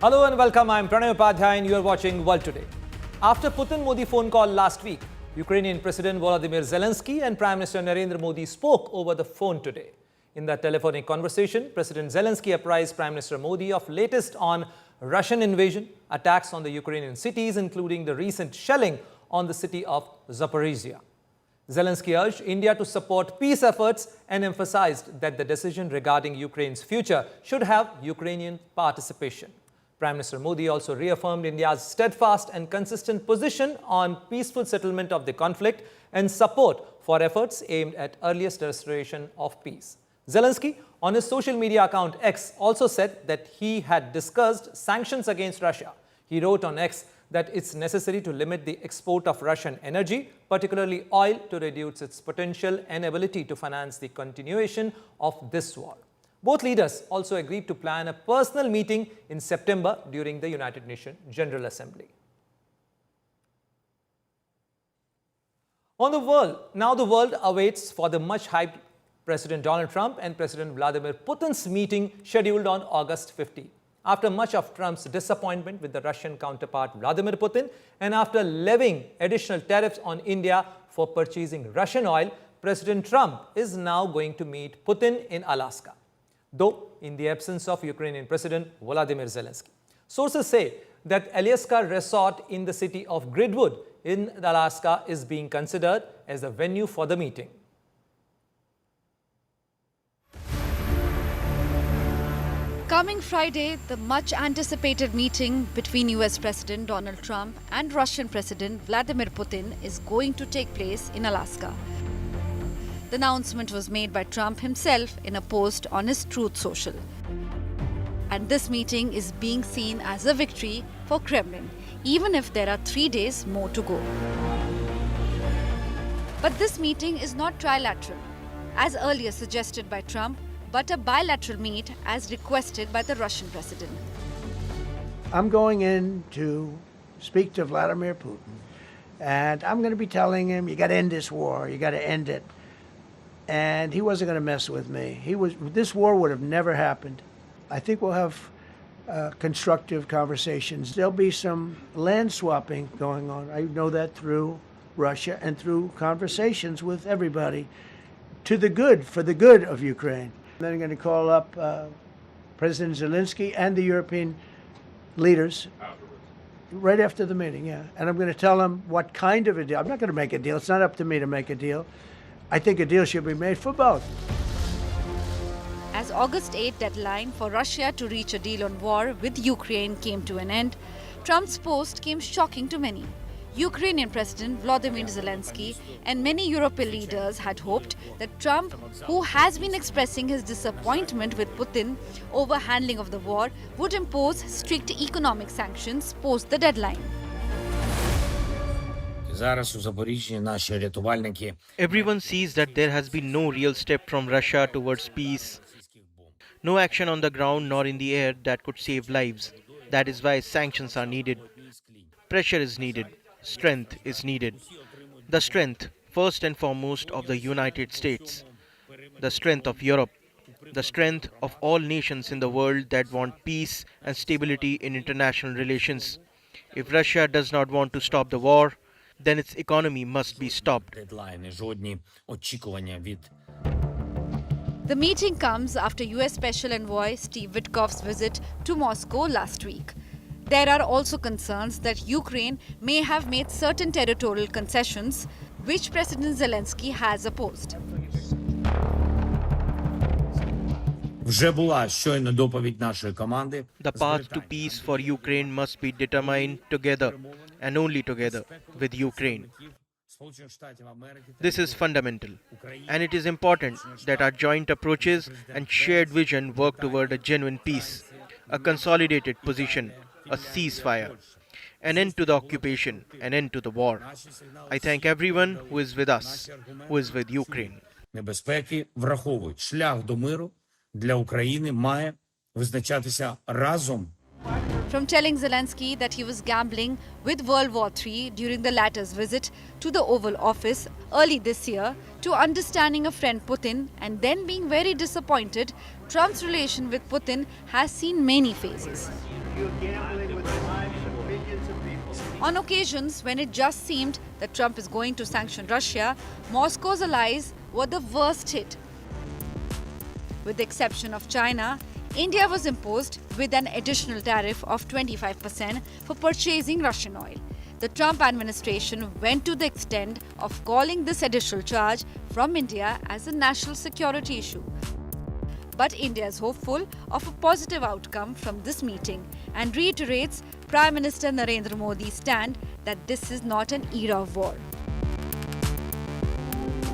Hello and welcome. I'm Pranay Upadhyay and you are watching World Today. After Putin-Modi phone call last week, Ukrainian President Volodymyr Zelensky and Prime Minister Narendra Modi spoke over the phone today. In that telephonic conversation, President Zelensky apprised Prime Minister Modi of latest on Russian invasion, attacks on the Ukrainian cities, including the recent shelling on the city of Zaporizhia. Zelensky urged India to support peace efforts and emphasized that the decision regarding Ukraine's future should have Ukrainian participation. Prime Minister Modi also reaffirmed India's steadfast and consistent position on peaceful settlement of the conflict and support for efforts aimed at earliest restoration of peace. Zelensky, on his social media account X, also said that he had discussed sanctions against Russia. He wrote on X that it's necessary to limit the export of Russian energy, particularly oil, to reduce its potential and ability to finance the continuation of this war. Both leaders also agreed to plan a personal meeting in September during the United Nations General Assembly. Now the world awaits for the much-hyped President Donald Trump and President Vladimir Putin's meeting scheduled on August 15. After much of Trump's disappointment with the Russian counterpart Vladimir Putin and after levying additional tariffs on India for purchasing Russian oil, President Trump is now going to meet Putin in Alaska, though in the absence of Ukrainian President Volodymyr Zelensky. Sources say that Alaska resort in the city of Gridwood in Alaska is being considered as the venue for the meeting. Coming Friday, the much-anticipated meeting between US President Donald Trump and Russian President Vladimir Putin is going to take place in Alaska. The announcement was made by Trump himself in a post on his Truth Social. And this meeting is being seen as a victory for Kremlin, even if there are 3 days more to go. But this meeting is not trilateral, as earlier suggested by Trump, but a bilateral meet as requested by the Russian president. I'm going in to speak to Vladimir Putin, and I'm going to be telling him, you got to end this war, you got to end it. And he wasn't going to mess with me. This war would have never happened. I think we'll have constructive conversations. There'll be some land swapping going on. I know that through Russia and through conversations with everybody for the good of Ukraine. Then I'm going to call up President Zelensky and the European leaders right after the meeting, yeah. And I'm going to tell them what kind of a deal. I'm not going to make a deal. It's not up to me to make a deal. I think a deal should be made for both. As August 8 deadline for Russia to reach a deal on war with Ukraine came to an end, Trump's post came shocking to many. Ukrainian President Volodymyr Zelensky and many European leaders had hoped that Trump, who has been expressing his disappointment with Putin over handling of the war, would impose strict economic sanctions post the deadline. Everyone sees that there has been no real step from Russia towards peace. No action on the ground nor in the air that could save lives. That is why sanctions are needed. Pressure is needed. Strength is needed. The strength, first and foremost, of the United States. The strength of Europe. The strength of all nations in the world that want peace and stability in international relations. If Russia does not want to stop the war, then its economy must be stopped. The meeting comes after US Special Envoy Steve Witkoff's visit to Moscow last week. There are also concerns that Ukraine may have made certain territorial concessions, which President Zelensky has opposed. The path to peace for Ukraine must be determined together and only together with Ukraine. This is fundamental, and it is important that our joint approaches and shared vision work toward a genuine peace, a consolidated position, a ceasefire, an end to the occupation, an end to the war. I thank everyone who is with us, who is with Ukraine. Небезпеки враховують. Шлях до миру для України має визначатися разом. From telling Zelensky that he was gambling with World War III during the latter's visit to the Oval Office early this year, to understanding a friend Putin and then being very disappointed, Trump's relation with Putin has seen many phases. You're gambling with the lives of millions of people. On occasions when it just seemed that Trump is going to sanction Russia, Moscow's allies were the worst hit. With the exception of China, India was imposed with an additional tariff of 25% for purchasing Russian oil. The Trump administration went to the extent of calling this additional charge from India as a national security issue. But India is hopeful of a positive outcome from this meeting and reiterates Prime Minister Narendra Modi's stand that this is not an era of war.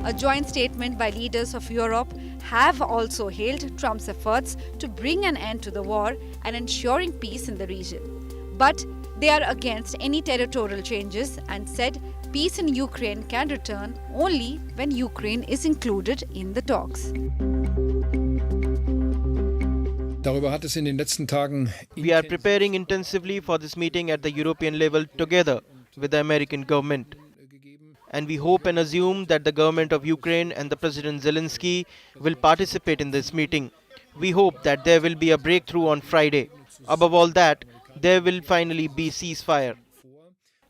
A joint statement by leaders of Europe have also hailed Trump's efforts to bring an end to the war and ensuring peace in the region. But they are against any territorial changes and said peace in Ukraine can return only when Ukraine is included in the talks. Darüber hat es in den letzten Tagen We are preparing intensively for this meeting at the European level together with the American government. And we hope and assume that the government of Ukraine and the President Zelensky will participate in this meeting. We hope that there will be a breakthrough on Friday. Above all that, there will finally be ceasefire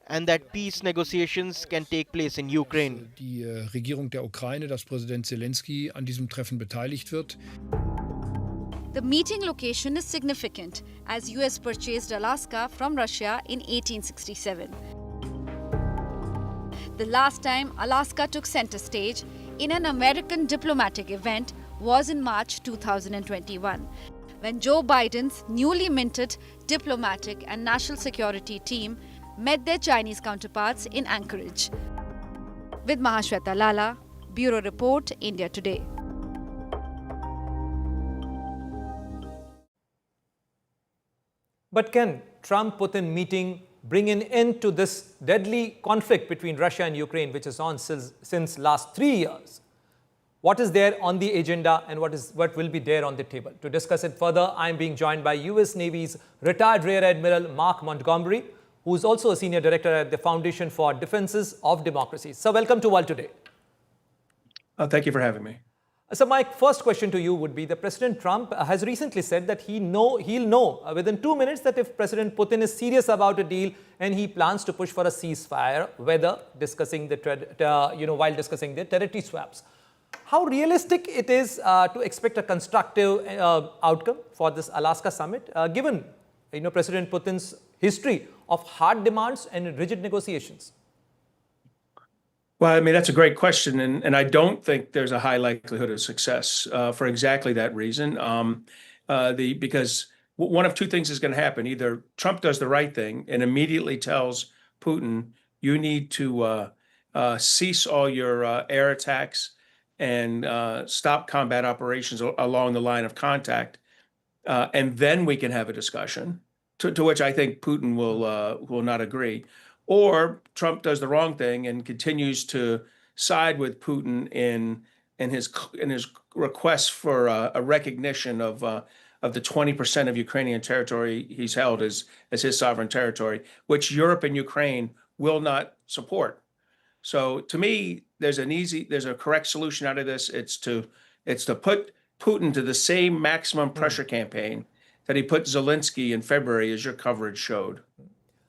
and that peace negotiations can take place in Ukraine. die Regierung der Ukraine, dass Präsident Zelensky an diesem Treffen beteiligt wird. The meeting location is significant as US purchased Alaska from Russia in 1867. The last time Alaska took center stage in an American diplomatic event was in March 2021, when Joe Biden's newly minted diplomatic and national security team met their Chinese counterparts in Anchorage. With Mahashweta Lala, Bureau Report, India Today. But can Trump-Putin meeting bring an end to this deadly conflict between Russia and Ukraine, which is on since last 3 years? What is there on the agenda and what will be there on the table? To discuss it further, I am being joined by US Navy's retired Rear Admiral Mark Montgomery, who is also a senior director at the Foundation for Defenses of Democracy. So welcome to World Today. Thank you for having me. So my first question to you would be that President Trump has recently said that he'll know within 2 minutes that if President Putin is serious about a deal and he plans to push for a ceasefire, whether discussing while discussing the territory swaps. How realistic it is to expect a constructive outcome for this Alaska summit, given President Putin's history of hard demands and rigid negotiations? Well, I mean, that's a great question, and I don't think there's a high likelihood of success for exactly that reason. Because one of two things is going to happen. Either Trump does the right thing and immediately tells Putin, you need to cease all your air attacks and stop combat operations along the line of contact, and then we can have a discussion, to which I think Putin will not agree. Or Trump does the wrong thing and continues to side with Putin in his request for a recognition of the 20% of Ukrainian territory he's held as his sovereign territory, which Europe and Ukraine will not support. So to me, there's a correct solution out of this. It's to put Putin to the same maximum pressure campaign that he put Zelensky in February, as your coverage showed.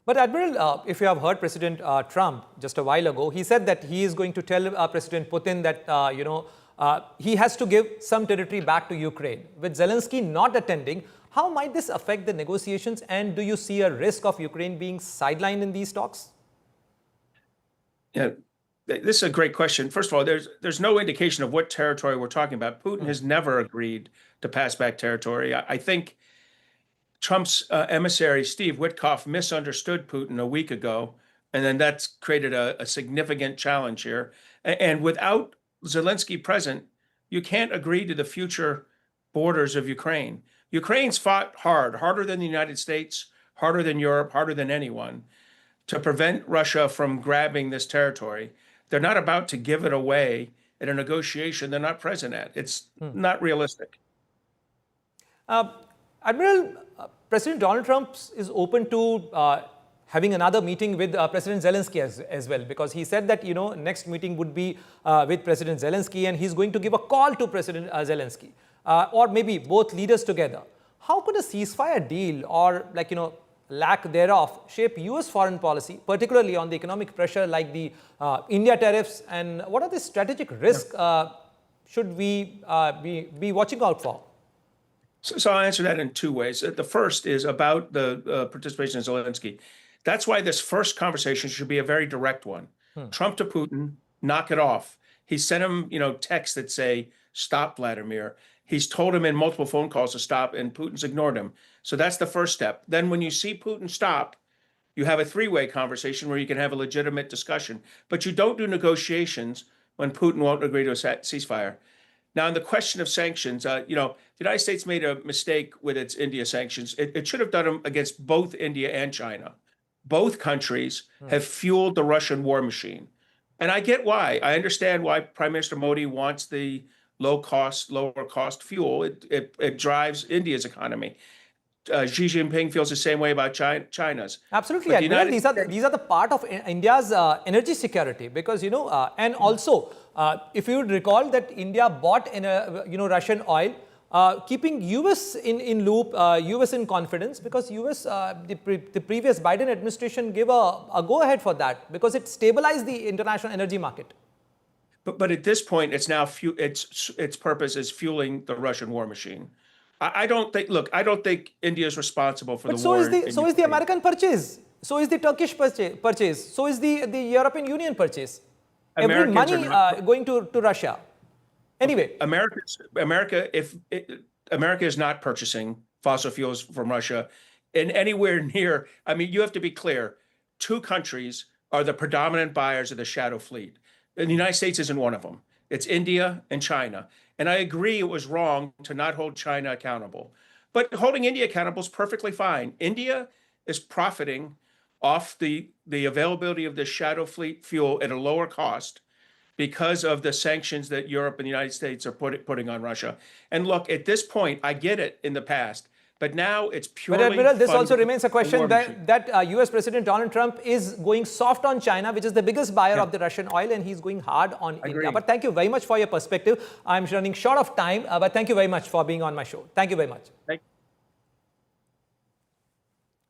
But Admiral, if you have heard President Trump just a while ago, he said that he is going to tell President Putin that he has to give some territory back to Ukraine. With Zelensky not attending, how might this affect the negotiations, and do you see a risk of Ukraine being sidelined in these talks? Yeah, this is a great question. First of all, there's no indication of what territory we're talking about. Putin has never agreed to pass back territory. I think Trump's emissary, Steve Witkoff, misunderstood Putin a week ago, and then that's created a significant challenge here. And without Zelensky present, you can't agree to the future borders of Ukraine. Ukraine's fought harder than the United States, harder than Europe, harder than anyone, to prevent Russia from grabbing this territory. They're not about to give it away at a negotiation they're not present at. It's not realistic. Admiral, President Donald Trump is open to having another meeting with President Zelensky as well, because he said that, next meeting would be with President Zelensky, and he's going to give a call to President Zelensky, or maybe both leaders together. How could a ceasefire deal or lack thereof shape US foreign policy, particularly on the economic pressure like the India tariffs, and what are the strategic risks should we be watching out for? So I'll answer that in two ways. The first is about the participation of Zelensky. That's why this first conversation should be a very direct one. Trump to Putin, knock it off. He sent him, texts that say, stop, Vladimir. He's told him in multiple phone calls to stop, and Putin's ignored him. So that's the first step. Then when you see Putin stop, you have a three-way conversation where you can have a legitimate discussion. But you don't do negotiations when Putin won't agree to a ceasefire. Now, on the question of sanctions, the United States made a mistake with its India sanctions. It should have done them against both India and China. Both countries have fueled the Russian war machine. And I get why. I understand why Prime Minister Modi wants the lower cost fuel. It drives India's economy. Xi Jinping feels the same way about China's. Absolutely, Admiral. These are the part of India's energy security, because and also if you would recall that India bought Russian oil, keeping US in loop, US in confidence, because US the previous Biden administration gave a go ahead for that because it stabilized the international energy market. But at this point, it's now its purpose is fueling the Russian war machine. I don't think India is responsible for the war. So is the American purchase. So is the Turkish purchase. So is the European Union purchase. Every money going to Russia. Anyway, America is not purchasing fossil fuels from Russia in anywhere near. I mean, you have to be clear. Two countries are the predominant buyers of the shadow fleet. And the United States isn't one of them. It's India and China. And I agree it was wrong to not hold China accountable. But holding India accountable is perfectly fine. India is profiting off the availability of the shadow fleet fuel at a lower cost because of the sanctions that Europe and the United States are putting on Russia. And look, at this point, I get it in the past, but now it's purely. But Admiral, this also remains a question that US President Donald Trump is going soft on China, which is the biggest buyer of the Russian oil, and he's going hard on India. But thank you very much for your perspective. I'm running short of time, but thank you very much for being on my show. Thank you very much.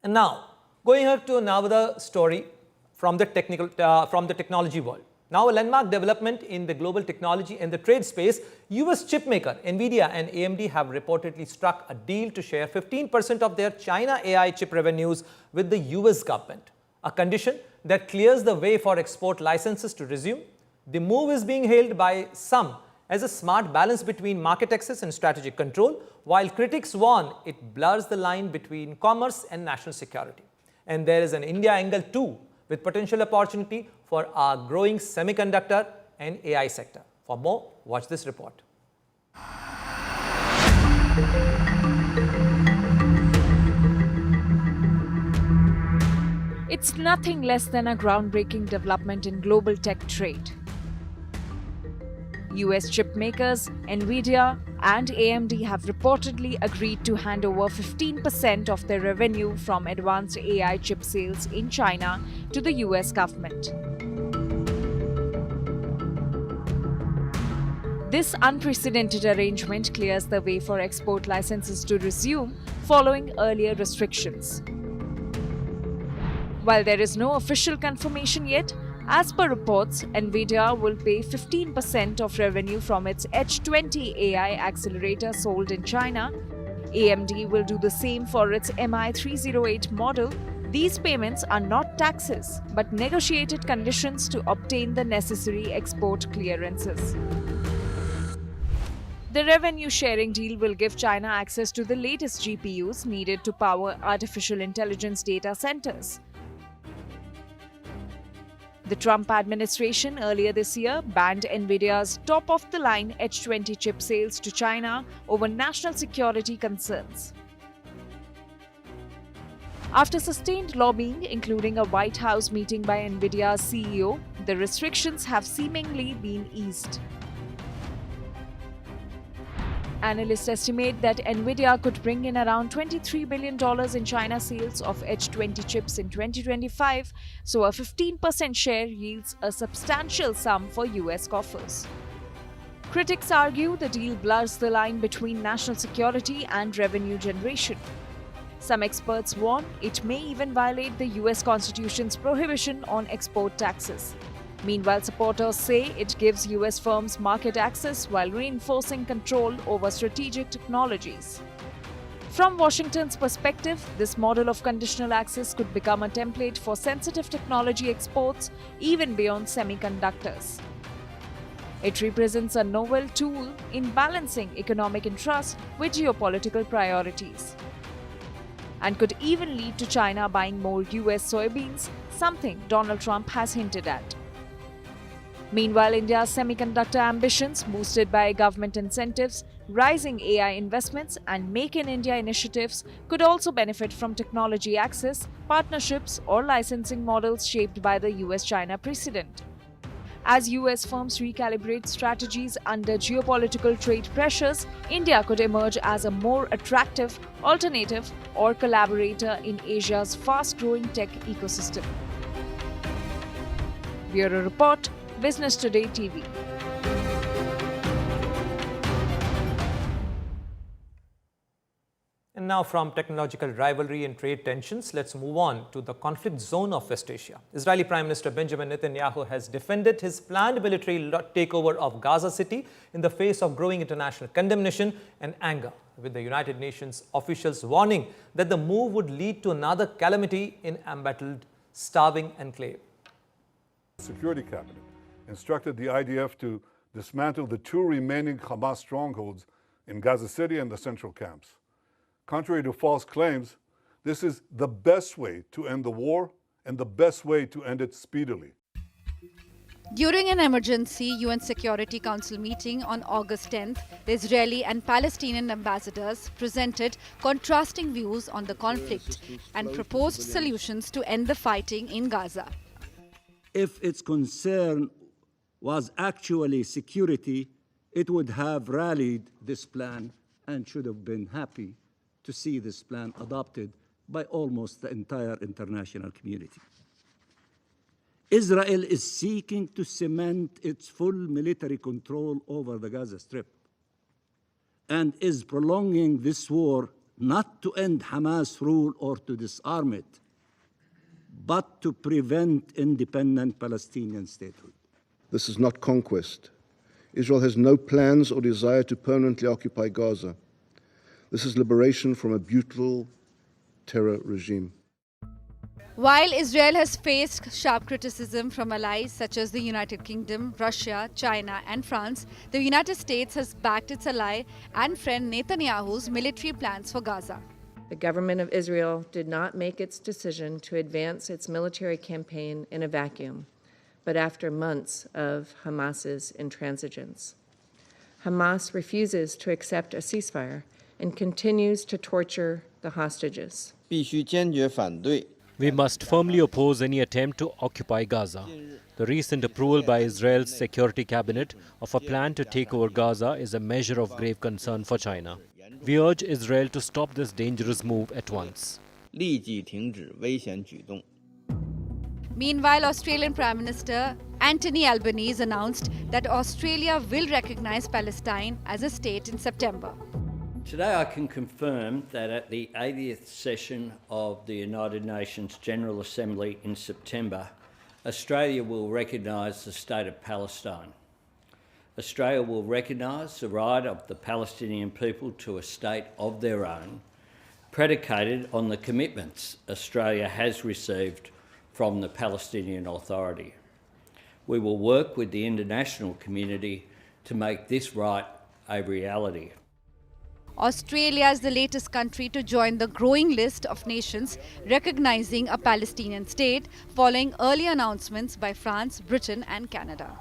And now, going up to another story from the technology world. Now, a landmark development in the global technology and the trade space, US chipmaker nvidia and AMD have reportedly struck a deal to share 15% of their China AI chip revenues with the US government, a condition that clears the way for export licenses to resume. The move is being hailed by some as a smart balance between market access and strategic control, while critics warn it blurs the line between commerce and national security. And there is an India angle too, with potential opportunity for our growing semiconductor and AI sector. For more, watch this report. It's nothing less than a groundbreaking development in global tech trade. US chip makers Nvidia and AMD have reportedly agreed to hand over 15% of their revenue from advanced AI chip sales in China to the US government. This unprecedented arrangement clears the way for export licenses to resume following earlier restrictions. While there is no official confirmation yet, as per reports, Nvidia will pay 15% of revenue from its H20 AI accelerator sold in China. AMD will do the same for its MI308 model. These payments are not taxes, but negotiated conditions to obtain the necessary export clearances. The revenue-sharing deal will give China access to the latest GPUs needed to power artificial intelligence data centers. The Trump administration earlier this year banned Nvidia's top-of-the-line H20 chip sales to China over national security concerns. After sustained lobbying, including a White House meeting by Nvidia's CEO, the restrictions have seemingly been eased. Analysts estimate that Nvidia could bring in around $23 billion in China sales of H20 chips in 2025, so a 15% share yields a substantial sum for US coffers. Critics argue the deal blurs the line between national security and revenue generation. Some experts warn it may even violate the US Constitution's prohibition on export taxes. Meanwhile, supporters say it gives US firms market access while reinforcing control over strategic technologies. From Washington's perspective, this model of conditional access could become a template for sensitive technology exports even beyond semiconductors. It represents a novel tool in balancing economic interests with geopolitical priorities, and could even lead to China buying more US soybeans, something Donald Trump has hinted at. Meanwhile, India's semiconductor ambitions, boosted by government incentives, rising AI investments, and Make in India initiatives, could also benefit from technology access, partnerships, or licensing models shaped by the US-China precedent. As US firms recalibrate strategies under geopolitical trade pressures, India could emerge as a more attractive alternative or collaborator in Asia's fast-growing tech ecosystem. Bureau Report, Business Today TV. And now from technological rivalry and trade tensions, let's move on to the conflict zone of West Asia. Israeli Prime Minister Benjamin Netanyahu has defended his planned military takeover of Gaza City in the face of growing international condemnation and anger, with the United Nations officials warning that the move would lead to another calamity in embattled, starving enclave. The Security Cabinet instructed the IDF to dismantle the 2 remaining Hamas strongholds in Gaza City and the central camps. Contrary to false claims, this is the best way to end the war and the best way to end it speedily. During an emergency UN Security Council meeting on August 10th, the Israeli and Palestinian ambassadors presented contrasting views on the conflict and proposed solutions to end the fighting in Gaza. If its concern was actually security, it would have rallied this plan and should have been happy to see this plan adopted by almost the entire international community. Israel is seeking to cement its full military control over the Gaza Strip and is prolonging this war not to end Hamas rule or to disarm it, but to prevent independent Palestinian statehood. This is not conquest. Israel has no plans or desire to permanently occupy Gaza. This is liberation from a brutal terror regime. While Israel has faced sharp criticism from allies such as the United Kingdom, Russia, China and France, the United States has backed its ally and friend Netanyahu's military plans for Gaza. The government of Israel did not make its decision to advance its military campaign in a vacuum, but after months of Hamas's intransigence. Hamas refuses to accept a ceasefire and continues to torture the hostages. We must firmly oppose any attempt to occupy Gaza. The recent approval by Israel's Security Cabinet of a plan to take over Gaza is a measure of grave concern for China. We urge Israel to stop this dangerous move at once. Meanwhile, Australian Prime Minister Anthony Albanese announced that Australia will recognize Palestine as a state in September. Today I can confirm that at the 80th session of the United Nations General Assembly in September, Australia will recognise the state of Palestine. Australia will recognise the right of the Palestinian people to a state of their own, predicated on the commitments Australia has received from the Palestinian Authority. We will work with the international community to make this right a reality. Australia is the latest country to join the growing list of nations recognizing a Palestinian state, following early announcements by France, Britain and Canada.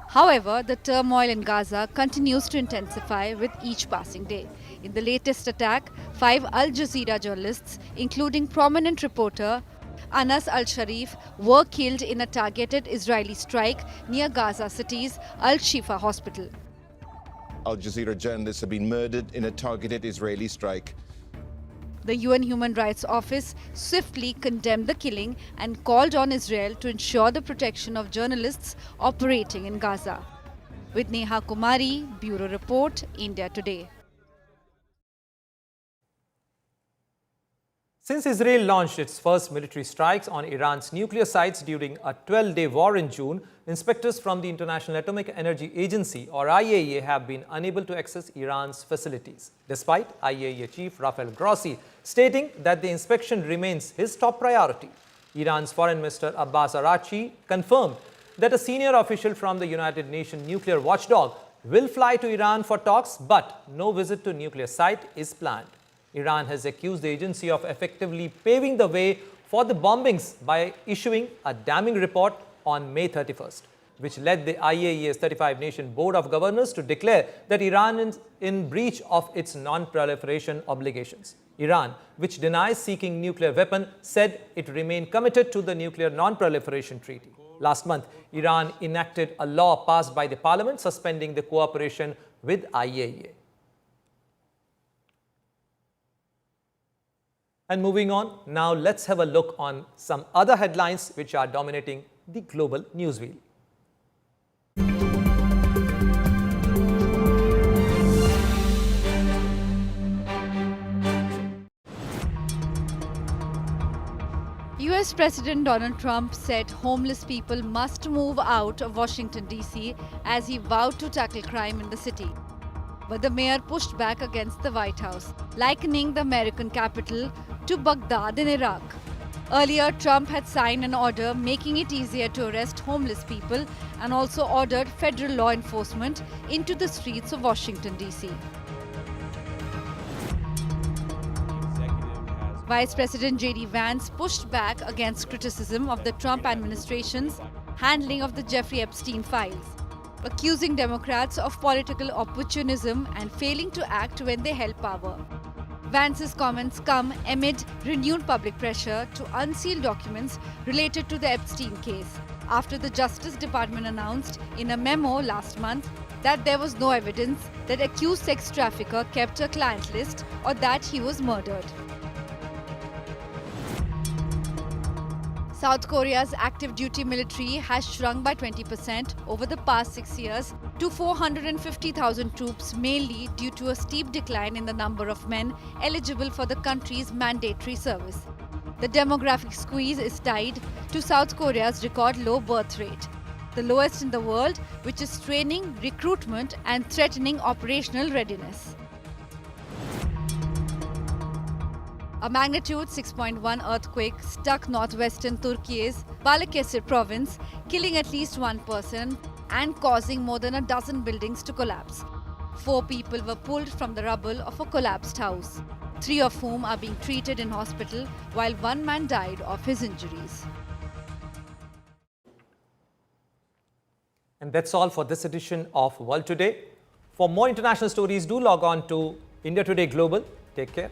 However, the turmoil in Gaza continues to intensify with each passing day. In the latest attack, 5 Al Jazeera journalists, including prominent reporter Anas al-Sharif, were killed in a targeted Israeli strike near Gaza City's Al-Shifa hospital. Al Jazeera journalists have been murdered in a targeted Israeli strike. The UN Human Rights Office swiftly condemned the killing and called on Israel to ensure the protection of journalists operating in Gaza. With Neha Kumari, Bureau Report, India Today. Since Israel launched its first military strikes on Iran's nuclear sites during a 12-day war in June, inspectors from the International Atomic Energy Agency, or IAEA, have been unable to access Iran's facilities, despite IAEA Chief Rafael Grossi stating that the inspection remains his top priority. Iran's Foreign Minister Abbas Araghchi confirmed that a senior official from the United Nations nuclear watchdog will fly to Iran for talks, but no visit to nuclear site is planned. Iran has accused the agency of effectively paving the way for the bombings by issuing a damning report on May 31st, which led the IAEA's 35-nation Board of Governors to declare that Iran is in breach of its non-proliferation obligations. Iran, which denies seeking nuclear weapon, said it remained committed to the Nuclear Non-Proliferation Treaty. Last month, Iran enacted a law passed by the parliament suspending the cooperation with IAEA. And moving on, now let's have a look on some other headlines which are dominating the global news wheel. US President Donald Trump said homeless people must move out of Washington, D.C. as he vowed to tackle crime in the city. But the mayor pushed back against the White House, likening the American capital to Baghdad in Iraq. Earlier, Trump had signed an order making it easier to arrest homeless people and also ordered federal law enforcement into the streets of Washington, D.C. Vice President J.D. Vance pushed back against criticism of the Trump administration's handling of the Jeffrey Epstein files, accusing Democrats of political opportunism and failing to act when they held power. Vance's comments come amid renewed public pressure to unseal documents related to the Epstein case, after the Justice Department announced in a memo last month that there was no evidence that accused sex trafficker kept a client list or that he was murdered. South Korea's active duty military has shrunk by 20% over the past 6 years to 450,000 troops, mainly due to a steep decline in the number of men eligible for the country's mandatory service. The demographic squeeze is tied to South Korea's record low birth rate, the lowest in the world, which is straining recruitment and threatening operational readiness. A magnitude 6.1 earthquake struck northwestern Turkey's Balıkesir province, killing at least one person and causing more than a dozen buildings to collapse. 4 people were pulled from the rubble of a collapsed house, 3 of whom are being treated in hospital, while 1 man died of his injuries. And that's all for this edition of World Today. For more international stories, do log on to India Today Global. Take care.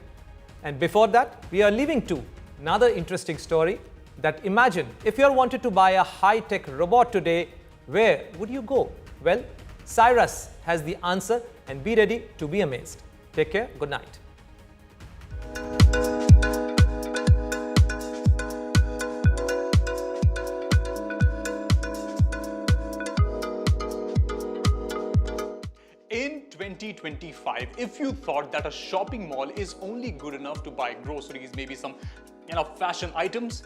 And before that, we are leaving to another interesting story that imagine if you wanted to buy a high-tech robot today, where would you go? Well, Cyrus has the answer, and be ready to be amazed. Take care. Good night. In 2025, if you thought that a shopping mall is only good enough to buy groceries, maybe some fashion items,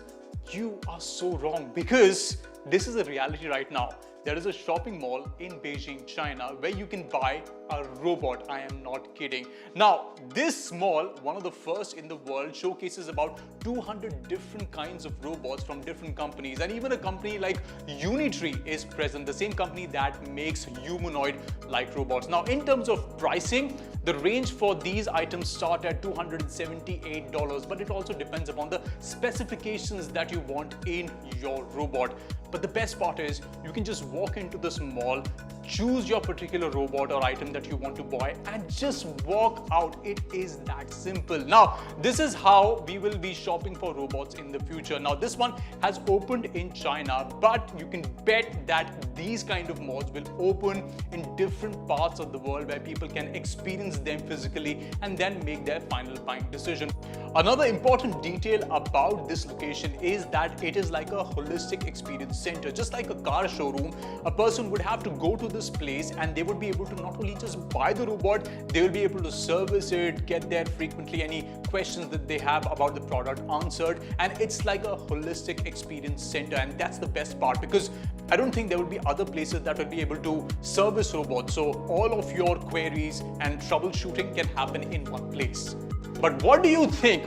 you are so wrong, because this is a reality right now. There is a shopping mall in Beijing, China, where you can buy a robot. I am not kidding. Now, this mall, one of the first in the world, showcases about 200 different kinds of robots from different companies, and even a company like Unitree is present, the same company that makes humanoid-like robots. Now, in terms of pricing, the range for these items start at $278, but it also depends upon the specifications that you want in your robot. But the best part is you can just walk into this mall, choose your particular robot or item that you want to buy and just walk out. It is that simple. Now, this is how we will be shopping for robots in the future. Now, this one has opened in China, but you can bet that these kind of malls will open in different parts of the world where people can experience them physically and then make their final buying decision. Another important detail about this location is that it is like a holistic experience center. Just like a car showroom, a person would have to go to this place and they would be able to not only just buy the robot, they will be able to service it, get there frequently, any questions that they have about the product answered, and it's like a holistic experience center. And that's the best part, because I don't think there will be other places that will be able to service robots. So all of your queries and troubleshooting can happen in one place. But what do you think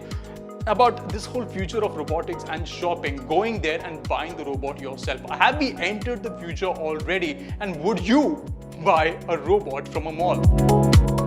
about this whole future of robotics and shopping, going there and buying the robot yourself? Have we entered the future already? And would you buy a robot from a mall?